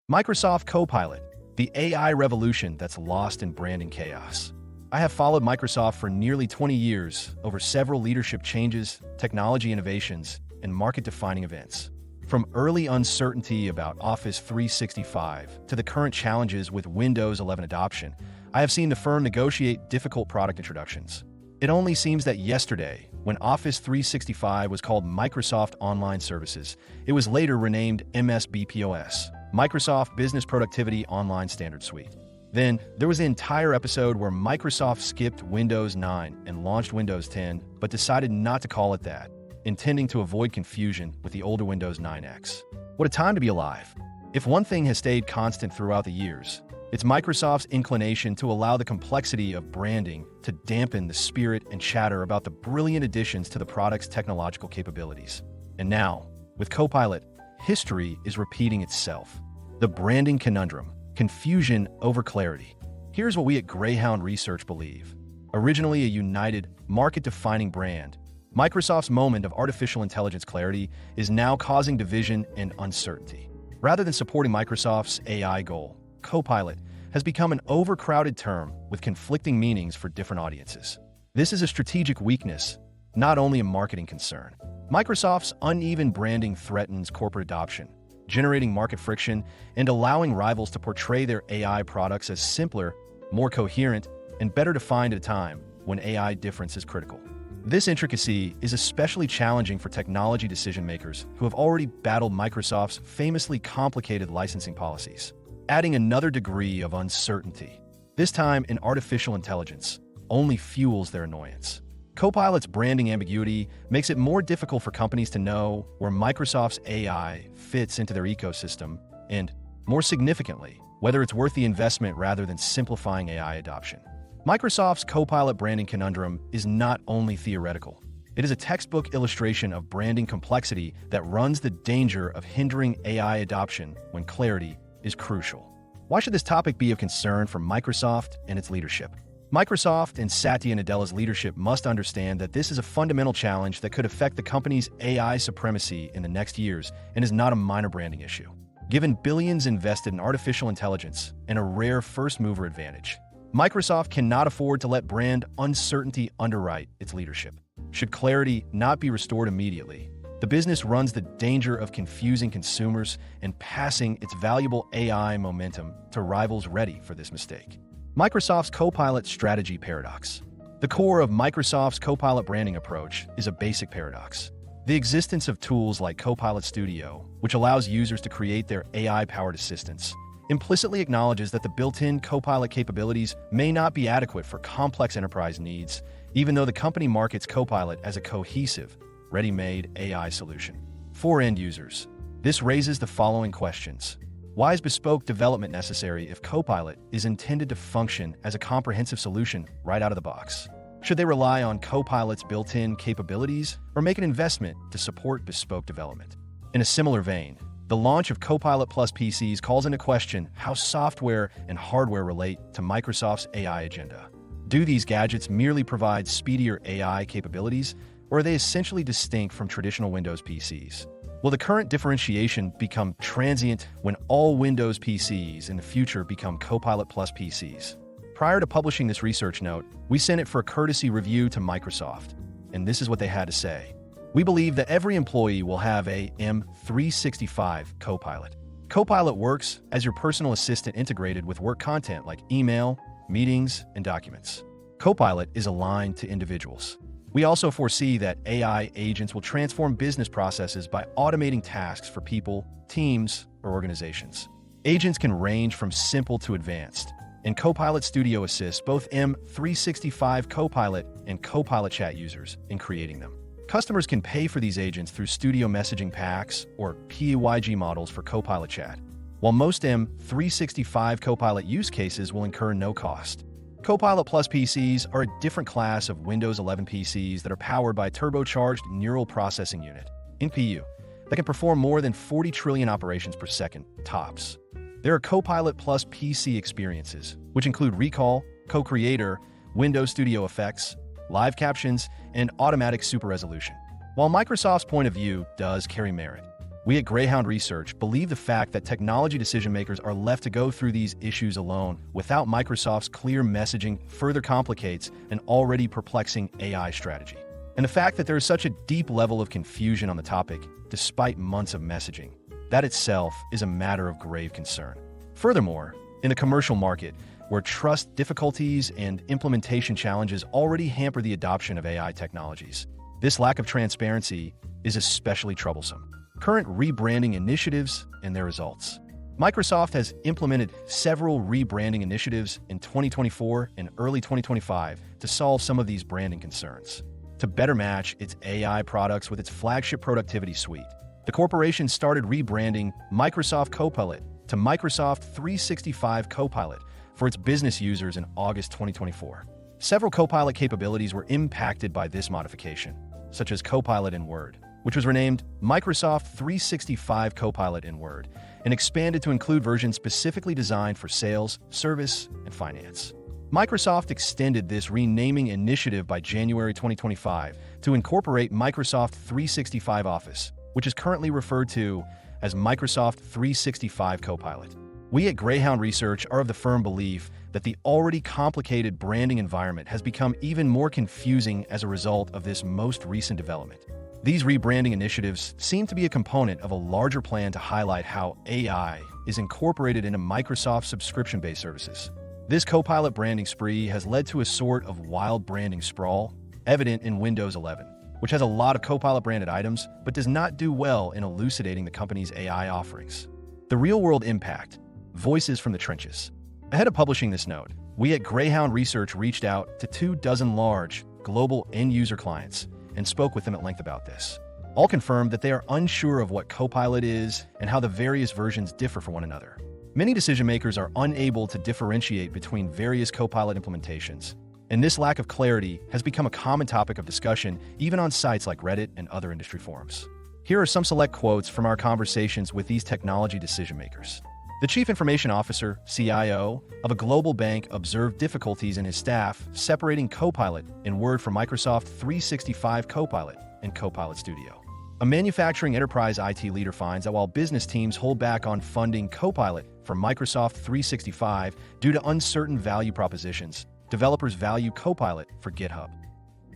Microsoft Copilot, the AI revolution that's lost in branding chaos. I have followed Microsoft for nearly 20 years over several leadership changes, technology innovations, and market-defining events. From early uncertainty about Office 365 to the current challenges with Windows 11 adoption, I have seen the firm negotiate difficult product introductions. It only seems that yesterday, when Office 365 was called Microsoft Online Services, it was later renamed MSBPOS, Microsoft Business Productivity Online Standard Suite. Then, there was the entire episode where Microsoft skipped Windows 9 and launched Windows 10, but decided not to call it that, intending to avoid confusion with the older Windows 9X. What a time to be alive! If one thing has stayed constant throughout the years, it's Microsoft's inclination to allow the complexity of branding to dampen the spirit and chatter about the brilliant additions to the product's technological capabilities. And now, with Copilot, history is repeating itself. The branding conundrum, confusion over clarity. Here's what we at Greyhound Research believe. Originally a united, market-defining brand, Microsoft's moment of artificial intelligence clarity is now causing division and uncertainty. Rather than supporting Microsoft's AI goal, Copilot has become an overcrowded term with conflicting meanings for different audiences. This is a strategic weakness, not only a marketing concern. Microsoft's uneven branding threatens corporate adoption, generating market friction and allowing rivals to portray their AI products as simpler, more coherent, and better defined at a time when AI difference is critical. This intricacy is especially challenging for technology decision-makers who have already battled Microsoft's famously complicated licensing policies, adding another degree of uncertainty. This time in artificial intelligence only fuels their annoyance. Copilot's branding ambiguity makes it more difficult for companies to know where Microsoft's AI fits into their ecosystem and, more significantly, whether it's worth the investment rather than simplifying AI adoption. Microsoft's Copilot branding conundrum is not only theoretical. It is a textbook illustration of branding complexity that runs the danger of hindering AI adoption when clarity is crucial. Why should this topic be of concern for Microsoft and its leadership? Microsoft and Satya Nadella's leadership must understand that this is a fundamental challenge that could affect the company's AI supremacy in the next years and is not a minor branding issue. Given billions invested in artificial intelligence and a rare first-mover advantage, Microsoft cannot afford to let brand uncertainty underwrite its leadership. Should clarity not be restored immediately, the business runs the danger of confusing consumers and passing its valuable AI momentum to rivals ready for this mistake. Microsoft's Copilot strategy paradox. The core of Microsoft's Copilot branding approach is a basic paradox. The existence of tools like Copilot Studio, which allows users to create their AI-powered assistants, implicitly acknowledges that the built-in Copilot capabilities may not be adequate for complex enterprise needs, even though the company markets Copilot as a cohesive, ready-made AI solution. For end users, this raises the following questions. Why is bespoke development necessary if Copilot is intended to function as a comprehensive solution right out of the box? Should they rely on Copilot's built-in capabilities or make an investment to support bespoke development? In a similar vein, the launch of Copilot Plus PCs calls into question how software and hardware relate to Microsoft's AI agenda. Do these gadgets merely provide speedier AI capabilities, or are they essentially distinct from traditional Windows PCs? Will the current differentiation become transient when all Windows PCs in the future become Copilot Plus PCs? Prior to publishing this research note, we sent it for a courtesy review to Microsoft, and this is what they had to say. We believe that every employee will have a M365 Copilot. Copilot works as your personal assistant integrated with work content like email, meetings, and documents. Copilot is aligned to individuals. We also foresee that AI agents will transform business processes by automating tasks for people, teams, or organizations. Agents can range from simple to advanced, and Copilot Studio assists both M365 Copilot and Copilot Chat users in creating them. Customers can pay for these agents through Studio messaging packs or PYG models for Copilot Chat, while most M365 Copilot use cases will incur no cost. Copilot Plus PCs are a different class of Windows 11 PCs that are powered by a turbocharged neural processing unit, NPU, that can perform more than 40 trillion operations per second, tops. There are Copilot Plus PC experiences, which include Recall, Co-Creator, Windows Studio Effects, live captions, and automatic super resolution. While Microsoft's point of view does carry merit, We at Greyhound Research believe the fact that technology decision makers are left to go through these issues alone without Microsoft's clear messaging further complicates an already perplexing AI strategy. And the fact that there is such a deep level of confusion on the topic, despite months of messaging, that itself is a matter of grave concern. Furthermore, in the commercial market, where trust difficulties and implementation challenges already hamper the adoption of AI technologies, this lack of transparency is especially troublesome. Current rebranding initiatives and their results. Microsoft has implemented several rebranding initiatives in 2024 and early 2025 to solve some of these branding concerns. To better match its AI products with its flagship productivity suite, the corporation started rebranding Microsoft Copilot to Microsoft 365 Copilot for its business users in August 2024. Several Copilot capabilities were impacted by this modification, such as Copilot in Word, which was renamed Microsoft 365 Copilot in Word and expanded to include versions specifically designed for sales, service, and finance. Microsoft extended this renaming initiative by January 2025 to incorporate Microsoft 365 Office, which is currently referred to as Microsoft 365 Copilot. We at Greyhound Research are of the firm belief that the already complicated branding environment has become even more confusing as a result of this most recent development. These rebranding initiatives seem to be a component of a larger plan to highlight how AI is incorporated into Microsoft subscription-based services. This Copilot branding spree has led to a sort of wild branding sprawl, evident in Windows 11, which has a lot of Copilot branded items, but does not do well in elucidating the company's AI offerings. The real-world impact, voices from the trenches. Ahead of publishing this note, we at Greyhound Research reached out to 24 large, global end-user clients and spoke with them at length about this. All confirmed that they are unsure of what Copilot is and how the various versions differ from one another. Many decision makers are unable to differentiate between various Copilot implementations, and this lack of clarity has become a common topic of discussion even on sites like Reddit and other industry forums. Here are some select quotes from our conversations with these technology decision makers. The Chief Information Officer, CIO, of a global bank observed difficulties in his staff separating Copilot in Word from Microsoft 365 Copilot and Copilot Studio. A manufacturing enterprise IT leader finds that while business teams hold back on funding Copilot for Microsoft 365 due to uncertain value propositions, developers value Copilot for GitHub.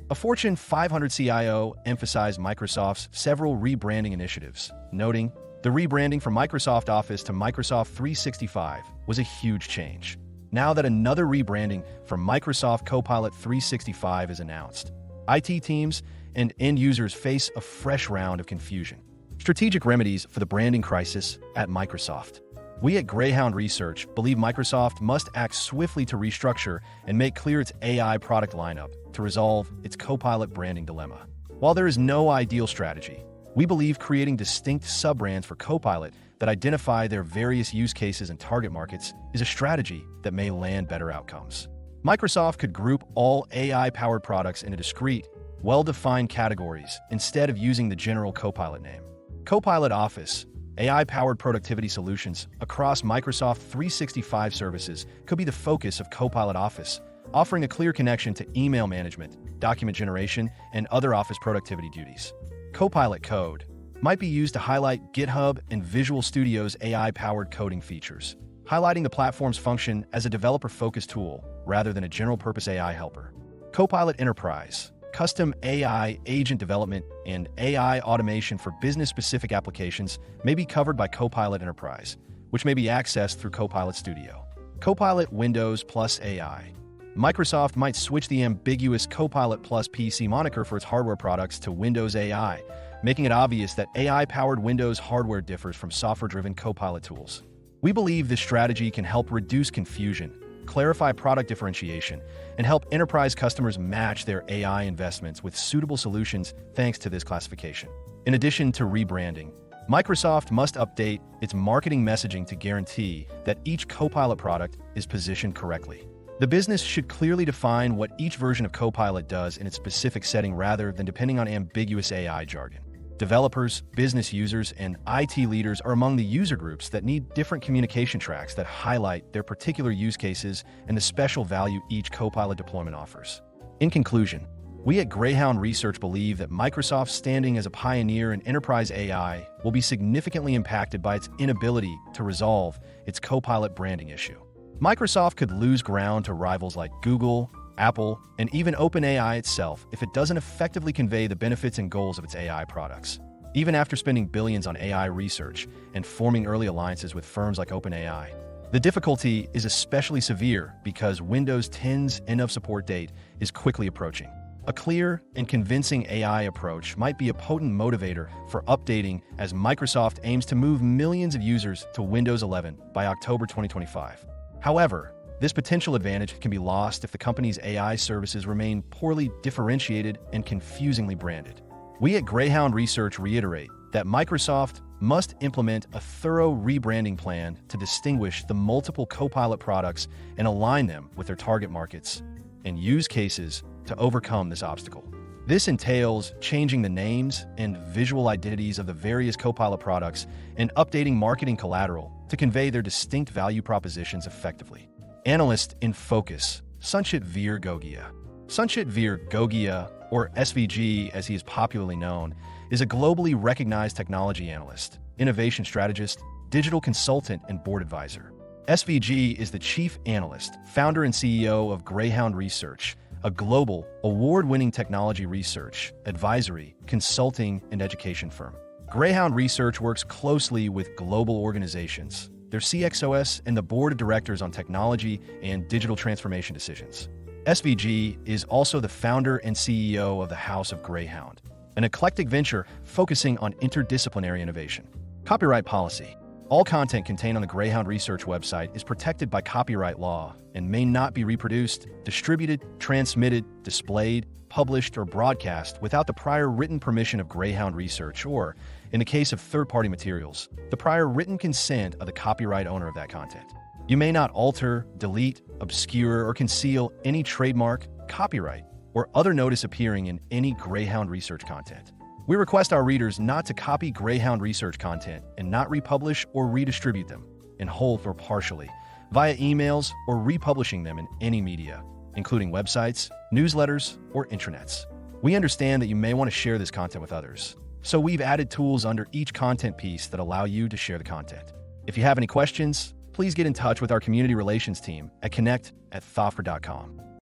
A Fortune 500 CIO emphasized Microsoft's several rebranding initiatives, noting, "The rebranding from Microsoft Office to Microsoft 365 was a huge change. Now that another rebranding from Microsoft Copilot 365 is announced, IT teams and end users face a fresh round of confusion." Strategic remedies for the branding crisis at Microsoft. We at Greyhound Research believe Microsoft must act swiftly to restructure and make clear its AI product lineup to resolve its Copilot branding dilemma. While there is no ideal strategy, we believe creating distinct sub-brands for Copilot that identify their various use cases and target markets is a strategy that may land better outcomes. Microsoft could group all AI-powered products into discrete, well-defined categories instead of using the general Copilot name. Copilot Office, AI-powered productivity solutions across Microsoft 365 services could be the focus of Copilot Office, offering a clear connection to email management, document generation, and other Office productivity duties. Copilot Code might be used to highlight GitHub and Visual Studio's AI-powered coding features, highlighting the platform's function as a developer-focused tool rather than a general-purpose AI helper. Copilot Enterprise, custom AI agent development and AI automation for business-specific applications may be covered by Copilot Enterprise, which may be accessed through Copilot Studio. Copilot Windows Plus AI. Microsoft might switch the ambiguous Copilot Plus PC moniker for its hardware products to Windows AI, making it obvious that AI-powered Windows hardware differs from software-driven Copilot tools. We believe this strategy can help reduce confusion, clarify product differentiation, and help enterprise customers match their AI investments with suitable solutions thanks to this classification. In addition to rebranding, Microsoft must update its marketing messaging to guarantee that each Copilot product is positioned correctly. The business should clearly define what each version of Copilot does in its specific setting rather than depending on ambiguous AI jargon. Developers, business users, and IT leaders are among the user groups that need different communication tracks that highlight their particular use cases and the special value each Copilot deployment offers. In conclusion, We at Greyhound Research believe that Microsoft's standing as a pioneer in enterprise AI will be significantly impacted by its inability to resolve its Copilot branding issue. Microsoft could lose ground to rivals like Google, Apple, and even OpenAI itself if it doesn't effectively convey the benefits and goals of its AI products. Even after spending billions on AI research and forming early alliances with firms like OpenAI, the difficulty is especially severe because Windows 10's end-of-support date is quickly approaching. A clear and convincing AI approach might be a potent motivator for updating as Microsoft aims to move millions of users to Windows 11 by October 2025. However, this potential advantage can be lost if the company's AI services remain poorly differentiated and confusingly branded. We at Greyhound Research reiterate that Microsoft must implement a thorough rebranding plan to distinguish the multiple Copilot products and align them with their target markets and use cases to overcome this obstacle. This entails changing the names and visual identities of the various Copilot products and updating marketing collateral to convey their distinct value propositions effectively. Analyst in focus, Sanchit Gogia. Sanchit Gogia, or SVG as he is popularly known, is a globally recognized technology analyst, innovation strategist, digital consultant, and board advisor. SVG is the chief analyst, founder and CEO of Greyhound Research, a global, award-winning technology research, advisory, consulting, and education firm. Greyhound Research works closely with global organizations, their CXOs, and the board of directors on technology and digital transformation decisions. SVG is also the founder and CEO of the House of Greyhound, an eclectic venture focusing on interdisciplinary innovation. Copyright policy. All content contained on the Greyhound Research website is protected by copyright law and may not be reproduced, distributed, transmitted, displayed, published, or broadcast without the prior written permission of Greyhound Research or, in the case of third-party materials, the prior written consent of the copyright owner of that content. You may not alter, delete, obscure, or conceal any trademark, copyright, or other notice appearing in any Greyhound Research content. We request our readers not to copy Greyhound Research content and not republish or redistribute them, in whole or partially, via emails or republishing them in any media, including websites, newsletters, or intranets. We understand that you may want to share this content with others, so we've added tools under each content piece that allow you to share the content. If you have any questions, please get in touch with our community relations team at connect@thoffer.com.